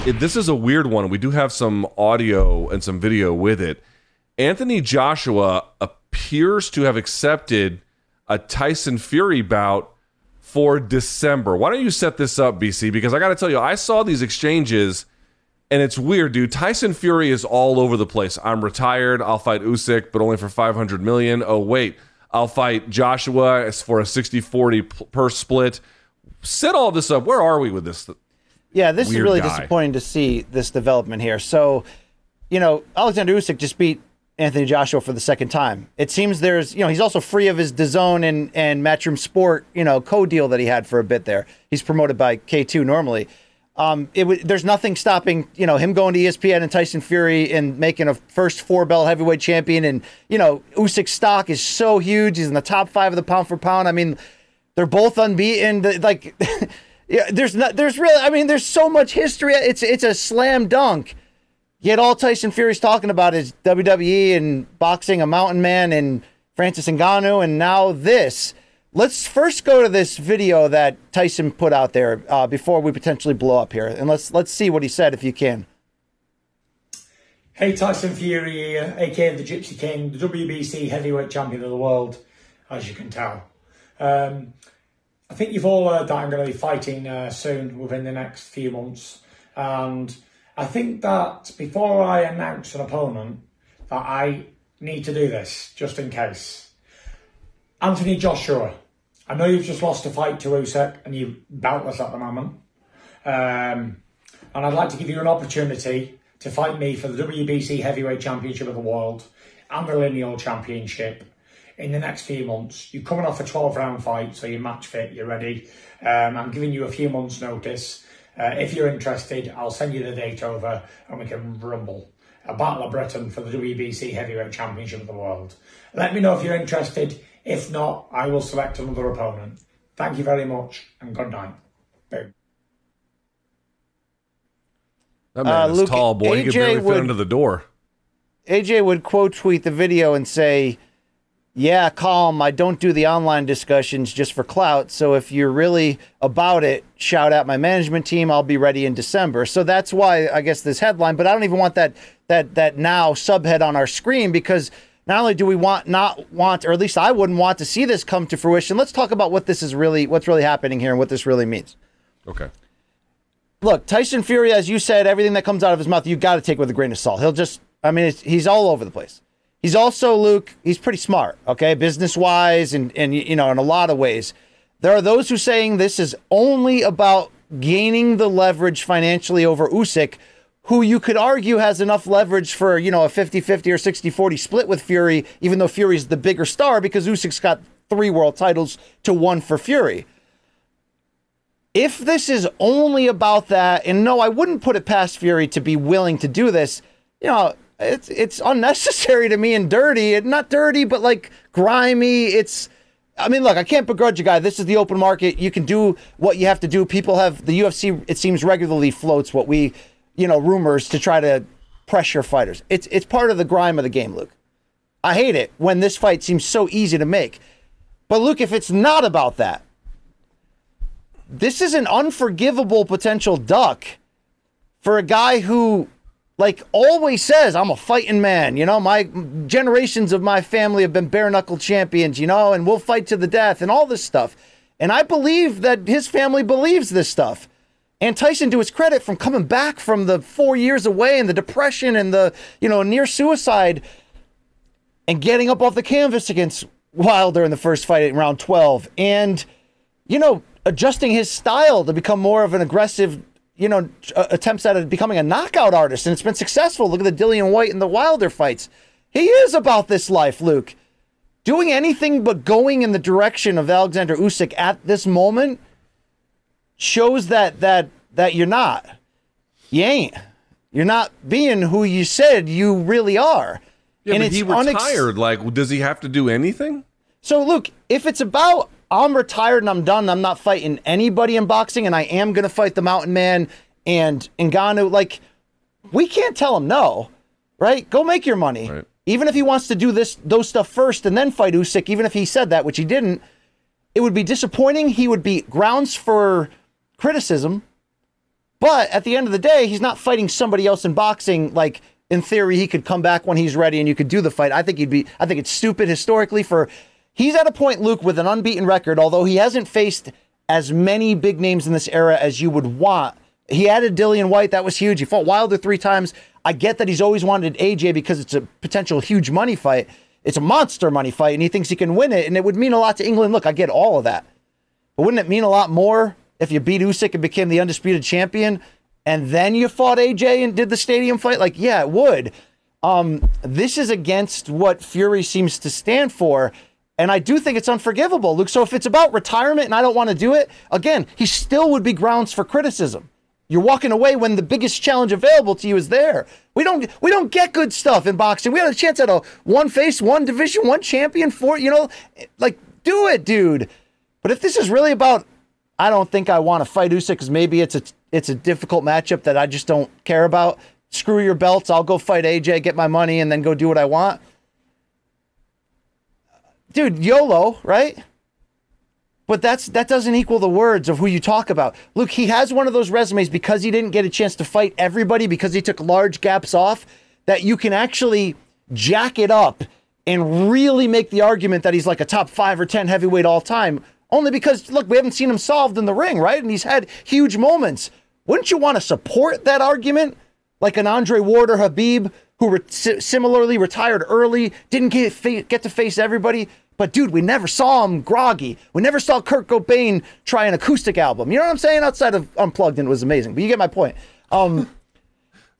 this is a weird one. We do have some audio and some video with it. Anthony Joshua appears to have accepted a Tyson Fury bout for December. Why don't you set this up, BC? Because I got to tell you, I saw these exchanges, and it's weird, dude. Tyson Fury is all over the place. I'm retired. I'll fight Usyk, but only for $500 million. Oh, wait. I'll fight Joshua for a 60-40 per split. Set all this up. Where are we with this? Yeah, this is really disappointing to see this development here. So, Oleksandr Usyk just beat Anthony Joshua for the second time. It seems there's, he's also free of his DAZN and Matchroom Sport, co-deal that he had for a bit there. He's promoted by K2 normally. There's nothing stopping, him going to ESPN and Tyson Fury and making a first 4-belt heavyweight champion. And, Usyk's stock is so huge. He's in the top 5 of the pound for pound. I mean, they're both unbeaten. Yeah, there's so much history. It's a slam dunk. Yet all Tyson Fury's talking about is WWE and boxing, a mountain man, and Francis Ngannou, and now this. Let's first go to this video that Tyson put out there before we potentially blow up here, and let's see what he said, if you can. Hey, Tyson Fury here, aka the Gypsy King, the WBC heavyweight champion of the world, as you can tell. I think you've all heard that I'm going to be fighting soon, within the next few months, and I think that before I announce an opponent, that I need to do this, just in case. Anthony Joshua, I know you've just lost a fight to Usyk, and you're boutless at the moment. And I'd like to give you an opportunity to fight me for the WBC Heavyweight Championship of the World and the Lineal Championship in the next few months. You're coming off a 12-round fight, so you're match fit, you're ready. I'm giving you a few months' notice. If you're interested, I'll send you the date over and we can rumble. A Battle of Britain for the WBC Heavyweight Championship of the World. Let me know if you're interested. If not, I will select another opponent. Thank you very much and good night. Boom. That man is tall, boy. He could barely fit under the door. AJ would quote tweet the video and say, yeah, calm, I don't do the online discussions just for clout, so if you're really about it, shout out my management team, I'll be ready in December. So that's why, I guess, this headline, but I don't even want that now subhead on our screen, because not only do we not want, or at least I wouldn't want to see this come to fruition, let's talk about what this is really, what's really happening here and what this really means. Okay. Look, Tyson Fury, as you said, everything that comes out of his mouth, you got to take with a grain of salt. He'll just, he's all over the place. He's also, Luke, he's pretty smart, okay, business-wise and in a lot of ways. There are those who are saying this is only about gaining the leverage financially over Usyk, who you could argue has enough leverage for, a 50-50 or 60-40 split with Fury, even though Fury's the bigger star because Usyk's got 3 world titles to 1 for Fury. If this is only about that, and no, I wouldn't put it past Fury to be willing to do this, it's unnecessary to me and dirty. Not dirty, but like grimy. Look, I can't begrudge a guy. This is the open market. You can do what you have to do. People have, the UFC, it seems, regularly floats what we, rumors to try to pressure fighters. It's part of the grime of the game, Luke. I hate it when this fight seems so easy to make. But Luke, if it's not about that, this is an unforgivable potential duck for a guy who, always says, I'm a fighting man. My generations of my family have been bare-knuckle champions, and we'll fight to the death and all this stuff. And I believe that his family believes this stuff. And Tyson, to his credit, from coming back from the 4 years away and the depression and the, near suicide and getting up off the canvas against Wilder in the first fight in round 12 and, adjusting his style to become more of an aggressive, attempts at becoming a knockout artist, and it's been successful. Look at the Dillian White and the Wilder fights. He is about this life, Luke. Doing anything but going in the direction of Oleksandr Usyk at this moment shows that you're not. You ain't. You're not being who you said you really are. Yeah, and but he retired. Does he have to do anything? So, Luke, if it's about I'm retired and I'm done, I'm not fighting anybody in boxing, and I am going to fight the Mountain Man and Ngannou, we can't tell him no, right? Go make your money. Right. Even if he wants to do those stuff first and then fight Usyk, even if he said that, which he didn't, it would be disappointing. He would be grounds for criticism, But at the end of the day, he's not fighting somebody else in boxing. Like, in theory, he could come back when he's ready and you could do the fight. I think it's stupid historically he's at a point, Luke, with an unbeaten record, although he hasn't faced as many big names in this era as you would want. He added Dillian White. That was huge. He fought Wilder 3 times. I get that he's always wanted AJ because it's a potential huge money fight. It's a monster money fight, and he thinks he can win it, and it would mean a lot to England. Look, I get all of that. But wouldn't it mean a lot more if you beat Usyk and became the undisputed champion, and then you fought AJ and did the stadium fight? Like, yeah, it would. This is against what Fury seems to stand for, and I do think it's unforgivable, Luke. So if it's about retirement and I don't want to do it, again, he still would be grounds for criticism. You're walking away when the biggest challenge available to you is there. We don't get good stuff in boxing. We had a chance at a one face, one division, one champion for, like, do it, dude. But if this is really about, I don't think I want to fight Usyk because maybe it's a difficult matchup that I just don't care about. Screw your belts. I'll go fight AJ, get my money, and then go do what I want. Dude, YOLO, right? But that doesn't equal the words of who you talk about. Look, he has one of those resumes because he didn't get a chance to fight everybody, because he took large gaps off, that you can actually jack it up and really make the argument that he's like a top 5 or 10 heavyweight all time. Only because, look, we haven't seen him solved in the ring, right? And he's had huge moments. Wouldn't you want to support that argument? Like an Andre Ward or Habib, who similarly retired early, didn't get to face everybody. But, dude, we never saw him groggy. We never saw Kurt Cobain try an acoustic album. You know what I'm saying? Outside of Unplugged, and it was amazing. But you get my point. It's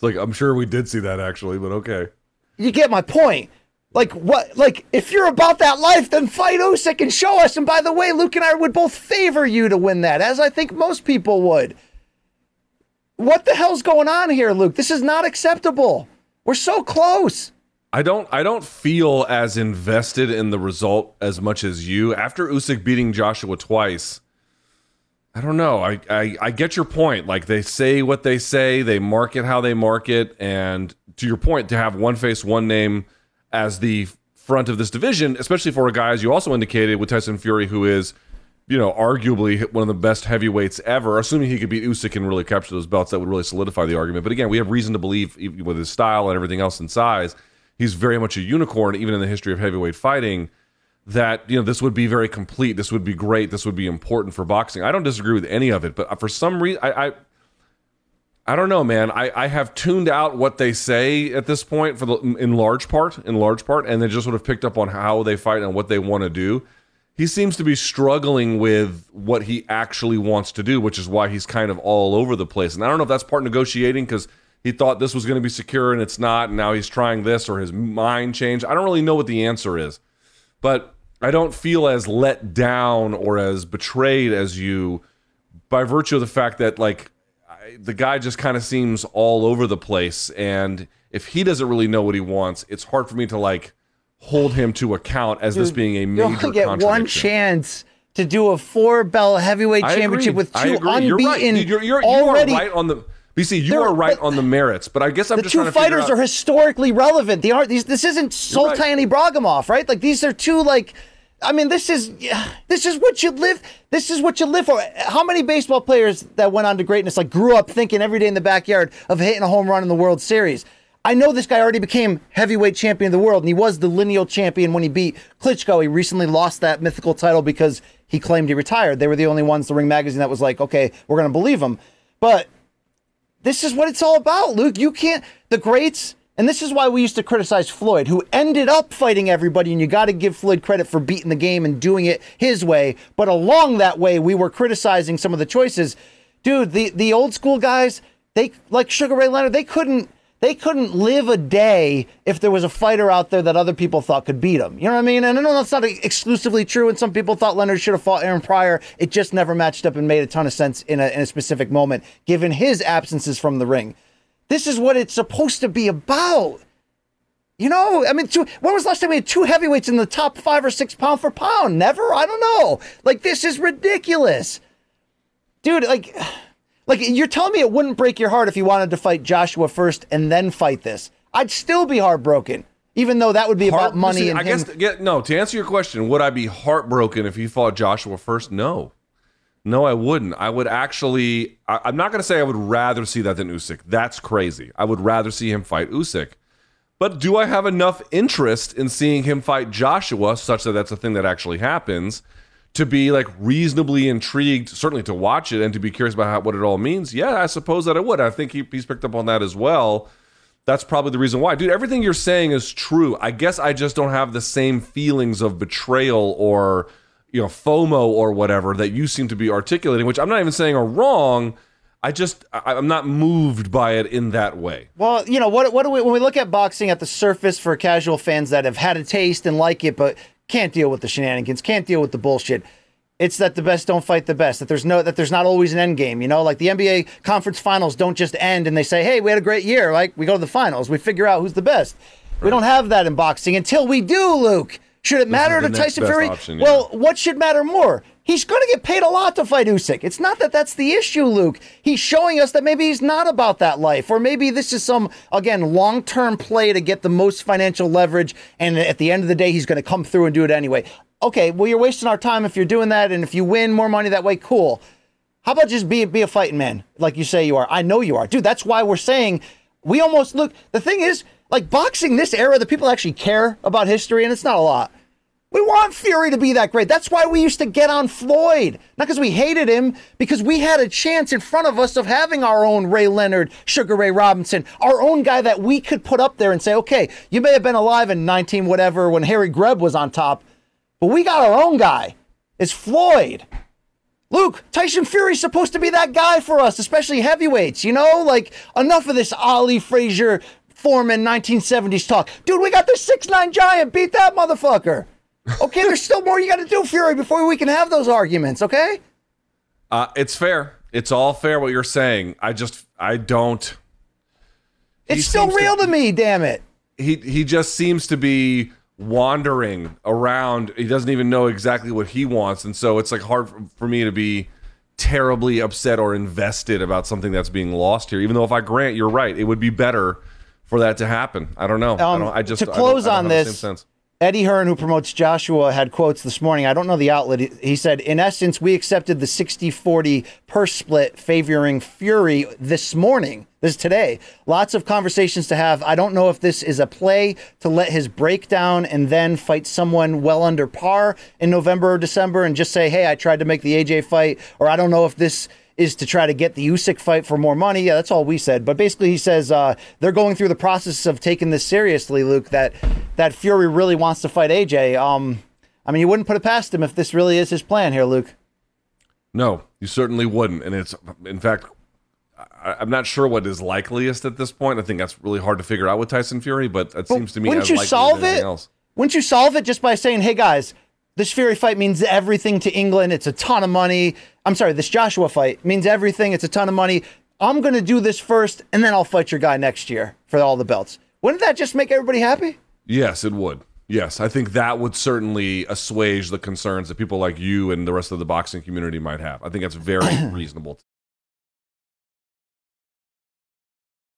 like, I'm sure we did see that, actually, but okay. You get my point. Like, what? Like, if you're about that life, then fight Usyk and show us. And by the way, Luke and I would both favor you to win that, as I think most people would. What the hell's going on here, Luke? This is not acceptable. We're so close. I don't feel as invested in the result as much as you. After Usyk beating Joshua twice, I don't know. I get your point. Like, they say what they say, they market how they market, and to your point, to have one face, one name as the front of this division, especially for a guy, as you also indicated, with Tyson Fury, who is, arguably one of the best heavyweights ever, assuming he could beat Usyk and really capture those belts, that would really solidify the argument. But again, we have reason to believe, even with his style and everything else in size, he's very much a unicorn, even in the history of heavyweight fighting, that, this would be very complete. This would be great. This would be important for boxing. I don't disagree with any of it, but for some reason, I don't know, man. I have tuned out what they say at this point in large part, and then just sort of picked up on how they fight and what they want to do. He seems to be struggling with what he actually wants to do, which is why he's kind of all over the place. And I don't know if that's part negotiating, because he thought this was going to be secure and it's not, and now he's trying this, or his mind changed. I don't really know what the answer is, but I don't feel as let down or as betrayed as you, by virtue of the fact that, like, the guy just kind of seems all over the place, and if he doesn't really know what he wants, it's hard for me to, like, hold him to account as this being a major contradiction. You only get one chance to do a 4-belt heavyweight championship with 2 unbeaten. You're right. You are right on the... BC, you are right on the merits, but I guess I'm just trying to figure out... The 2 fighters are historically relevant. This isn't Sultan Ibragimov, right? Like, these are 2, like... I mean, this is what you live. This is what you live for. How many baseball players that went on to greatness, like, grew up thinking every day in the backyard of hitting a home run in the World Series? I know this guy already became heavyweight champion of the world, and he was the lineal champion when he beat Klitschko. He recently lost that mythical title because he claimed he retired. They were the only ones, the Ring magazine, that was like, okay, we're going to believe him. But this is what it's all about, Luke. You can't, the greats, and this is why we used to criticize Floyd, who ended up fighting everybody, and you got to give Floyd credit for beating the game and doing it his way. But along that way, we were criticizing some of the choices. Dude, the old school guys, they, like Sugar Ray Leonard, they couldn't live a day if there was a fighter out there that other people thought could beat him. You know what I mean? And I know that's not exclusively true, and some people thought Leonard should have fought Aaron Pryor. It just never matched up and made a ton of sense in a specific moment, given his absences from the ring. This is what it's supposed to be about. You know, I mean, when was the last time we had 2 heavyweights in the top 5 or 6 pound for pound? Never? I don't know. Like, this is ridiculous. Dude, like, you're telling me it wouldn't break your heart if you wanted to fight Joshua first and then fight this. I'd still be heartbroken, even though that would be about money and no, to answer your question, would I be heartbroken if he fought Joshua first? No. No, I wouldn't. I would actually. I'm not going to say I would rather see that than Usyk. That's crazy. I would rather see him fight Usyk. But do I have enough interest in seeing him fight Joshua, such that that's a thing that actually happens, to be like reasonably intrigued, certainly to watch it and to be curious about what it all means? Yeah, I suppose that I would. I think he's picked up on that as well. That's probably the reason why. Dude, everything you're saying is true. I guess I just don't have the same feelings of betrayal or, FOMO or whatever that you seem to be articulating, which I'm not even saying are wrong. I'm not moved by it in that way. Well, what do we, when we look at boxing at the surface for casual fans that have had a taste and like it, but can't deal with the shenanigans, can't deal with the bullshit. It's that the best don't fight the best, that there's not always an end game, like the NBA conference finals don't just end and they say, hey, we had a great year. Like, we go to the finals, we figure out who's the best. Right. We don't have that in boxing until we do, Luke. Should it matter to Tyson Fury? Option, yeah. Well, what should matter more? He's going to get paid a lot to fight Usyk. It's not that that's the issue, Luke. He's showing us that maybe he's not about that life, or maybe this is some, again, long-term play to get the most financial leverage, and at the end of the day, he's going to come through and do it anyway. Okay, well, you're wasting our time if you're doing that, and if you win more money that way, cool. How about just be a fighting man, like you say you are? I know you are. Dude, that's why we're saying we almost look. The thing is, like boxing this era, the people actually care about history, and it's not a lot. We want Fury to be that great. That's why we used to get on Floyd. Not because we hated him, because we had a chance in front of us of having our own Ray Leonard, Sugar Ray Robinson, our own guy that we could put up there and say, okay, you may have been alive in 19 whatever when Harry Greb was on top, but we got our own guy. It's Floyd. Luke, Tyson Fury's supposed to be that guy for us, especially heavyweights, Like, enough of this Ali Frazier, Foreman 1970s talk. Dude, we got the 6'9" giant. Beat that motherfucker. Okay, there's still more you got to do, Fury, before we can have those arguments, okay? It's fair. It's all fair what you're saying. I don't. It's still real to me, damn it. He just seems to be wandering around. He doesn't even know exactly what he wants, and so it's like hard for me to be terribly upset or invested about something that's being lost here. Even though if I grant you're right, it would be better for that to happen. I don't know. To close on this. Eddie Hearn, who promotes Joshua, had quotes this morning. I don't know the outlet. He said, in essence, we accepted the 60-40 purse split favoring Fury this morning. This is today. Lots of conversations to have. I don't know if this is a play to let his break down and then fight someone well under par in November or December and just say, hey, I tried to make the AJ fight. Or I don't know if this is to try to get the Usyk fight for more money. Yeah, that's all we said. But basically he says they're going through the process of taking this seriously, Luke, that Fury really wants to fight AJ. I mean, you wouldn't put it past him if this really is his plan here, Luke. No, you certainly wouldn't. And it's, in fact, I'm not sure what is likeliest at this point. I think that's really hard to figure out with Tyson Fury, but it seems to me as likely as anything else. Wouldn't you solve it just by saying, hey, guys, this Fury fight means everything to England. It's a ton of money. I'm sorry, this Joshua fight means everything. It's a ton of money. I'm going to do this first, and then I'll fight your guy next year for all the belts. Wouldn't that just make everybody happy? Yes, it would. Yes, I think that would certainly assuage the concerns that people like you and the rest of the boxing community might have. I think that's very reasonable.